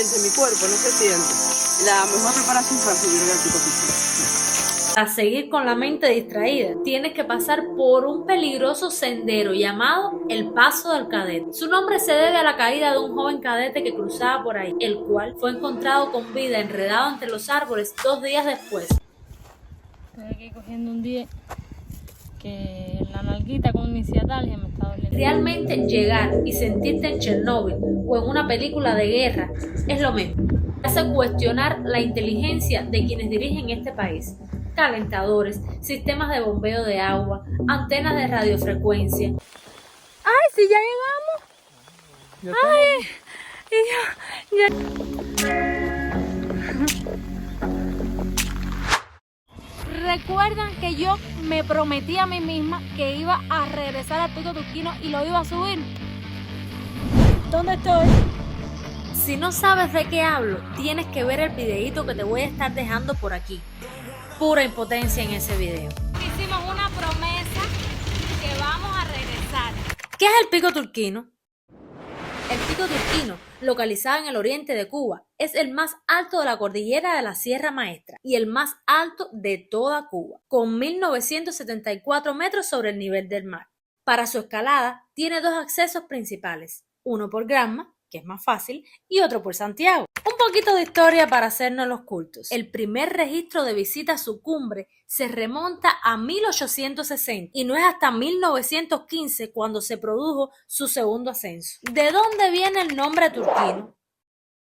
mente, mi cuerpo no se siente. La mejor preparación para subir al Pico Turquino. Para seguir con la mente distraída, tienes que pasar por un peligroso sendero llamado el Paso del Cadete. Su nombre se debe a la caída de un joven cadete que cruzaba por ahí, el cual fue encontrado con vida enredado entre los árboles 2 días después. Estoy aquí cogiendo un día que la nalguita con mi ciatalgia me está doliendo. Realmente llegar y sentirte en Chernóbil o en una película de guerra es lo mismo. Hace cuestionar la inteligencia de quienes dirigen este país. Calentadores, sistemas de bombeo de agua, antenas de radiofrecuencia. ¡Ay, sí, ya llegamos! ¡Ay! Recuerdan que yo me prometí a mí misma que iba a regresar al Pico Turquino y lo iba a subir. ¿Dónde estoy? Si no sabes de qué hablo, tienes que ver el videíto que te voy a estar dejando por aquí. Pura impotencia en ese video. Hicimos una promesa que vamos a regresar. ¿Qué es el Pico Turquino? El Pico Turquino, localizado en el oriente de Cuba, es el más alto de la cordillera de la Sierra Maestra y el más alto de toda Cuba, con 1974 metros sobre el nivel del mar. Para su escalada, tiene 2 accesos principales, uno por Granma, que es más fácil, y otro por Santiago. Un poquito de historia para hacernos los cultos. El primer registro de visita a su cumbre se remonta a 1860 y no es hasta 1915 cuando se produjo su segundo ascenso. ¿De dónde viene el nombre Turquino?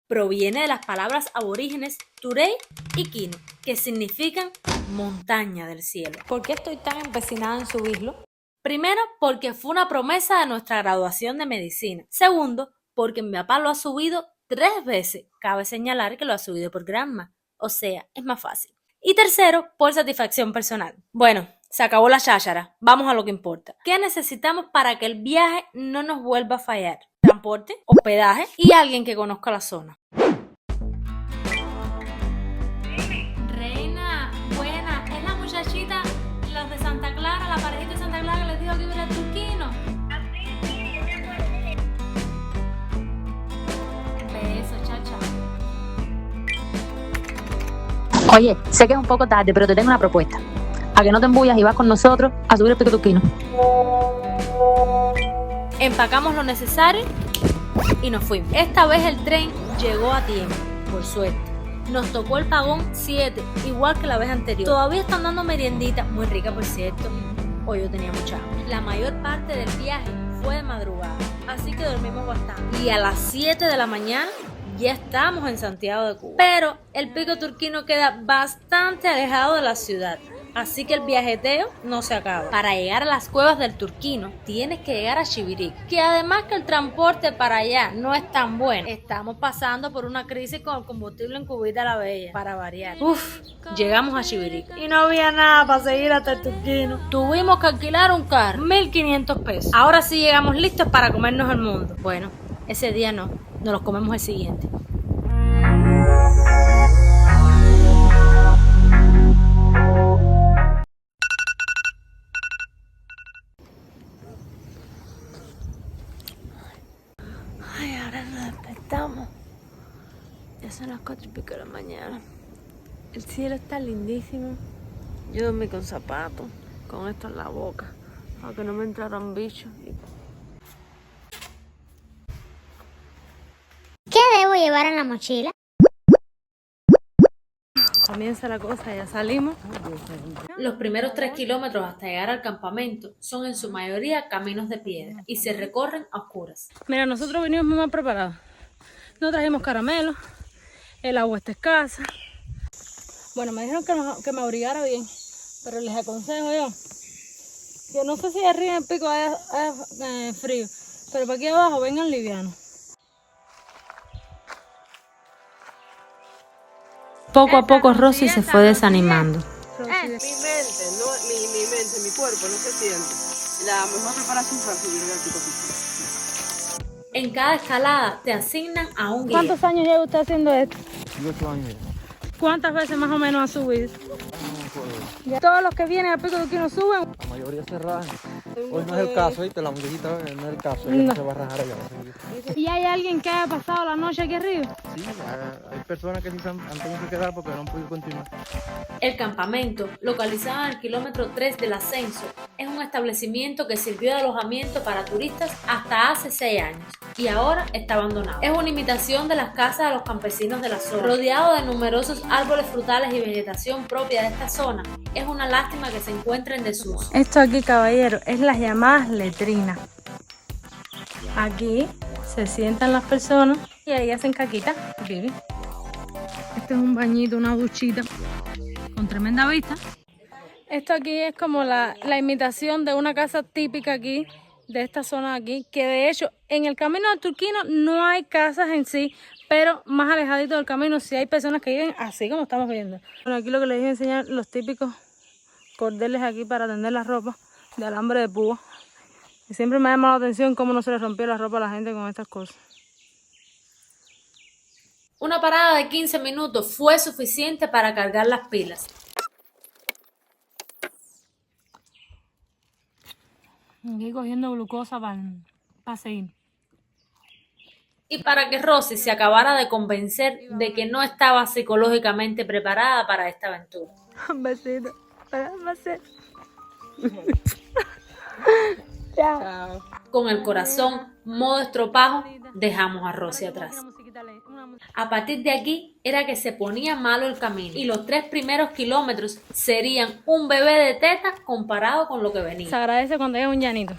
Proviene de las palabras aborígenes Turey y Quino, que significan montaña del cielo. ¿Por qué estoy tan empecinada en subirlo? Primero, porque fue una promesa de nuestra graduación de medicina. Segundo, porque mi papá lo ha subido 3 veces. Cabe señalar que lo ha subido por Granma, o sea, es más fácil. Y tercero, por satisfacción personal. Bueno, se acabó la cháchara, vamos a lo que importa. ¿Qué necesitamos para que el viaje no nos vuelva a fallar? Transporte, hospedaje y alguien que conozca la zona. Reina, buena, es la muchachita, los de Santa Clara, la parejita de Santa Clara que les dijo que iba a ir al Turquino. Beso, chacha. Oye, sé que es un poco tarde, pero te tengo una propuesta. A que no te embullas y vas con nosotros a subir el Pico Turquino. Empacamos lo necesario y nos fuimos. Esta vez el tren llegó a tiempo, por suerte. Nos tocó el vagón 7, igual que la vez anterior. Todavía están dando meriendita, muy rica por cierto. Hoy yo tenía mucha hambre. La mayor parte del viaje fue de madrugada, así que dormimos bastante. Y a las 7 de la mañana ya estamos en Santiago de Cuba. Pero el Pico Turquino queda bastante alejado de la ciudad, así que el viajeteo no se acaba. Para llegar a las cuevas del Turquino tienes que llegar a Chivirica, que además que el transporte para allá no es tan bueno. Estamos pasando por una crisis con el combustible en Cubita la Bella, para variar. Llegamos a Chivirica y no había nada para seguir hasta el Turquino. Tuvimos que alquilar un carro, 1.500 pesos. Ahora sí llegamos listos para comernos el mundo. Bueno, ese día no, nos los comemos el siguiente. Ahora nos despertamos. Ya son las 4:00 de la mañana. El cielo está lindísimo. Yo dormí con zapatos, con esto en la boca, para que no me entraran bichos. ¿Qué debo llevar en la mochila? Comienza la cosa, ya salimos. Los primeros 3 kilómetros hasta llegar al campamento son en su mayoría caminos de piedra y se recorren a oscuras. Mira, nosotros venimos muy mal preparados. No trajimos caramelos, el agua está escasa. Bueno, me dijeron que me abrigara bien, pero les aconsejo yo que no sé si arriba en el pico haya frío, pero para aquí abajo vengan livianos. Poco a poco Rosy se fue desanimando. Mi mente, mi cuerpo no se siente. La mejor preparación para subir al Pico Turquino. En cada escalada te asignan a un guía. ¿Cuántos años lleva usted haciendo esto? 18 años. ¿Cuántas veces más o menos ha subido? Todos los que vienen al Pico Turquino suben. La mayoría cerrada. Hoy no es el caso, ¿viste? La muchachita no es el caso, ella no se va a rajar allá. ¿Y hay alguien que haya pasado la noche aquí arriba? Sí, hay personas que sí han tenido que quedar porque no han podido continuar. El campamento, localizado en el kilómetro 3 del ascenso, es un establecimiento que sirvió de alojamiento para turistas hasta hace 6 años y ahora está abandonado. Es una imitación de las casas de los campesinos de la zona. Rodeado de numerosos árboles frutales y vegetación propia de esta zona, es una lástima que se encuentre en desuso. Esto aquí, caballero, es las llamadas letrinas. Aquí se sientan las personas y ahí hacen caquita. Vivi. Este es un bañito, una duchita con tremenda vista. Esto aquí es como la imitación de una casa típica aquí, de esta zona de aquí, que de hecho en el camino del Turquino no hay casas en sí, pero más alejadito del camino sí hay personas que viven así como estamos viendo. Bueno, aquí lo que les voy a enseñar, los típicos cordeles aquí para tender la ropa de alambre de púa. Y siempre me ha llamado la atención cómo no se le rompió la ropa a la gente con estas cosas. Una parada de 15 minutos fue suficiente para cargar las pilas. Aquí cogiendo glucosa para seguir. Y para que Rosy se acabara de convencer de que no estaba psicológicamente preparada para esta aventura. Un besito. Un besito. Con el corazón modo estropajo, dejamos a Rosy atrás. A partir de aquí era que se ponía malo el camino y los 3 primeros kilómetros serían un bebé de teta comparado con lo que venía. Se agradece cuando hay un llanito.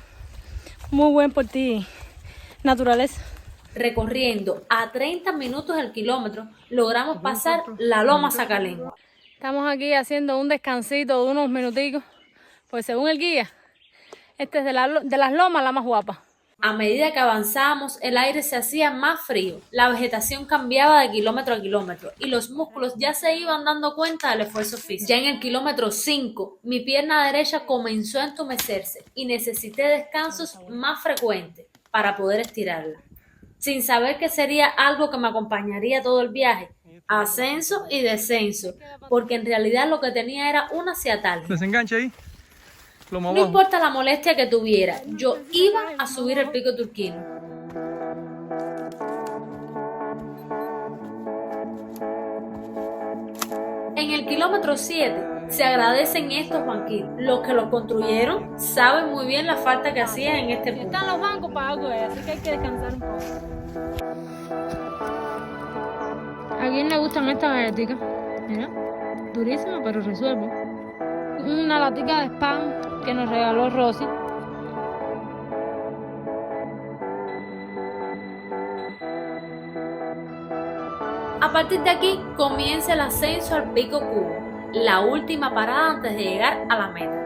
Muy buen por ti, naturaleza. Recorriendo a 30 minutos el kilómetro, logramos pasar la Loma Sacalengua. Estamos aquí haciendo un descansito de unos minuticos, pues según el guía, este es de las lomas la más guapa. A medida que avanzábamos, el aire se hacía más frío, la vegetación cambiaba de kilómetro a kilómetro y los músculos ya se iban dando cuenta del esfuerzo físico. Ya en el kilómetro 5, mi pierna derecha comenzó a entumecerse y necesité descansos más frecuentes para poder estirarla. Sin saber que sería algo que me acompañaría todo el viaje, ascenso y descenso, porque en realidad lo que tenía era una ciatalgia. Desenganche ahí. No importa la molestia que tuviera, yo iba a subir el pico Turquino. En el kilómetro 7 se agradecen estos banquitos. Los que los construyeron saben muy bien la falta que hacían en este punto. Están los bancos para algo, así que hay que descansar un poco. ¿A quién le gustan estas galletitas? Mira, durísima pero resuelve. Una latica de spam que nos regaló Rosy. A partir de aquí comienza el ascenso al Pico Cubo, la última parada antes de llegar a la meta.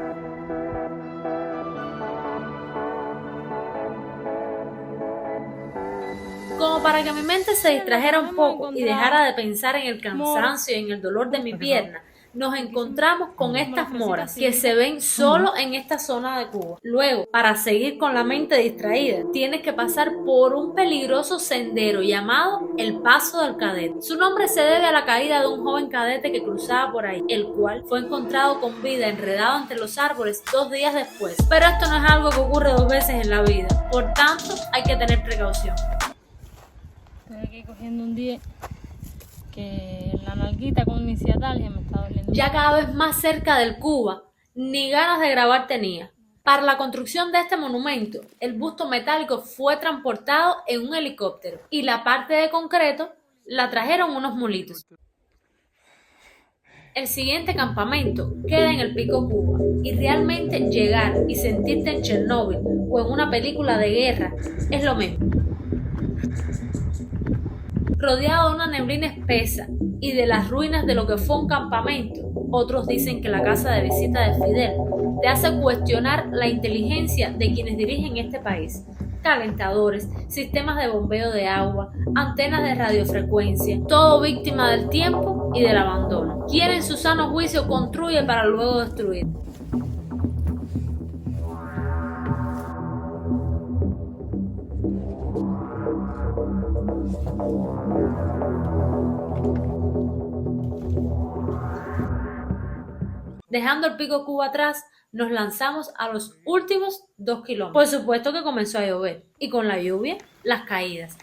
Como para que mi mente se distrajera un poco y dejara de pensar en el cansancio y en el dolor de mi pierna, nos encontramos con estas moras que se ven solo en esta zona de Cuba. Luego, para seguir con la mente distraída, tienes que pasar por un peligroso sendero llamado el Paso del Cadete. Su nombre se debe a la caída de un joven cadete que cruzaba por ahí, el cual fue encontrado con vida enredado entre los árboles 2 días después. Pero esto no es algo que ocurre 2 veces en la vida, por tanto hay que tener precaución. Estoy aquí cogiendo un día que la nalguita con mi ciatalgia me está doliendo. Ya cada vez más cerca del Cuba, ni ganas de grabar tenía. Para la construcción de este monumento, el busto metálico fue transportado en un helicóptero y la parte de concreto la trajeron unos mulitos. El siguiente campamento queda en el Pico Cuba y realmente llegar y sentirte en Chernóbil o en una película de guerra es lo mismo. Rodeado de una neblina espesa y de las ruinas de lo que fue un campamento, otros dicen que la casa de visita de Fidel, te hace cuestionar la inteligencia de quienes dirigen este país. Calentadores, sistemas de bombeo de agua, antenas de radiofrecuencia, todo víctima del tiempo y del abandono. ¿Quién en su sano juicio construye para luego destruir? Dejando el Pico Cuba atrás, nos lanzamos a los últimos 2 kilómetros. Por supuesto que comenzó a llover y con la lluvia, las caídas.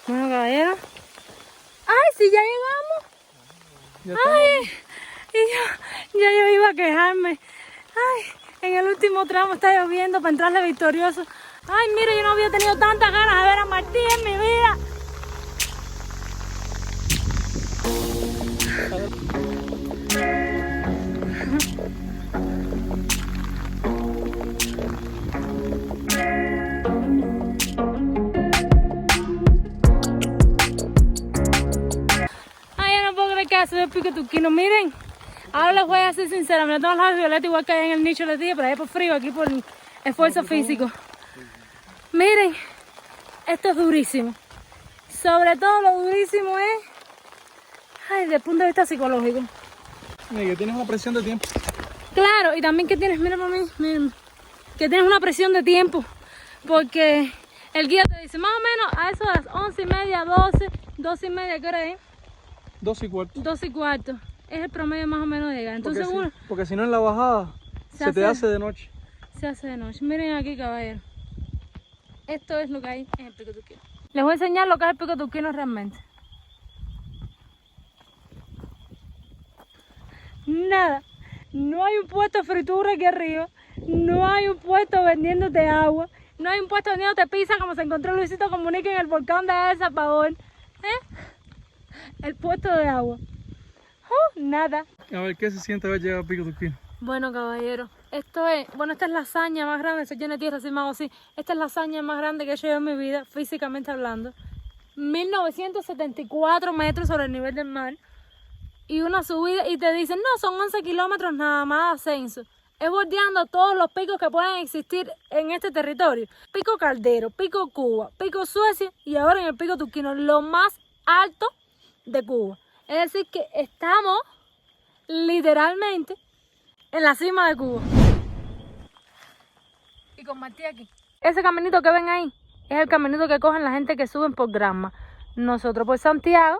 Bueno, caballero. ¡Ay, sí, ya llegamos! ¡Ay! Y yo iba a quejarme. ¡Ay! En el último tramo está lloviendo para entrarle victorioso. ¡Ay, mire, yo no había tenido tantas ganas de ver a Martí en mi vida! Ay, yo no puedo creer que haya subido el Pico Turquino. Miren, ahora les voy a ser sincera. Me tengo los labios violetas igual que allá en el nicho les dije, pero allá por frío, aquí por esfuerzo físico. Miren, esto es durísimo. Sobre todo lo durísimo es, ay, desde el punto de vista psicológico. Mira, que tienes una presión de tiempo. Claro, y también que tienes, mira para mí, miren, que tienes una presión de tiempo, porque el guía te dice más o menos a eso de las 11:30, 12:30, ¿qué hora es? 2:15. 2:15, es el promedio más o menos de llegar. Entonces Porque si no en la bajada se te hace de noche. Se hace de noche. Miren aquí, caballero. Esto es lo que hay en el Pico Turquino. Les voy a enseñar lo que es el Pico Turquino realmente. Nada. No hay un puesto de fritura aquí arriba. No hay un puesto vendiéndote agua. No hay un puesto vendiéndote pizza como se encontró Luisito Comunica en el volcán de El Salvador. El puesto de agua. Nada. A ver, ¿qué se siente haber llegado al Pico Turquino? Bueno, caballero, esta es la hazaña más grande, soy llena de tierra, así me hago así. Esta es la hazaña más grande que he hecho yo en mi vida, físicamente hablando. 1974 metros sobre el nivel del mar. Y una subida, y te dicen, no, son 11 kilómetros nada más de ascenso. Es bordeando todos los picos que pueden existir en este territorio. Pico Caldero, Pico Cuba, Pico Suecia y ahora en el Pico Turquino, lo más alto de Cuba. Es decir que estamos literalmente en la cima de Cuba. Y con Martí aquí. Ese caminito que ven ahí es el caminito que cogen la gente que suben por Granma. Nosotros por Santiago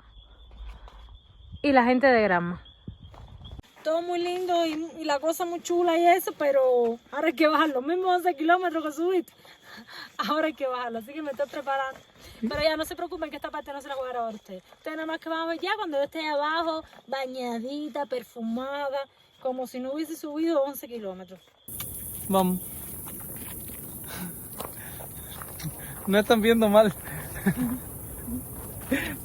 y la gente de Granma. Todo muy lindo y la cosa muy chula y eso, pero ahora hay que bajar los mismos 11 kilómetros que subiste. Ahora hay que bajarlo, así que me estoy preparando. Pero ya no se preocupen que esta parte no se la voy a grabar a ustedes. Ustedes nada más que van a ver ya cuando yo esté abajo, bañadita, perfumada, como si no hubiese subido 11 kilómetros. Vamos. No están viendo mal.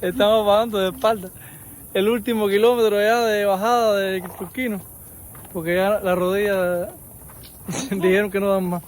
Estamos bajando de espalda. El último kilómetro ya de bajada de Turquino. Porque ya la rodilla dijeron que no dan más.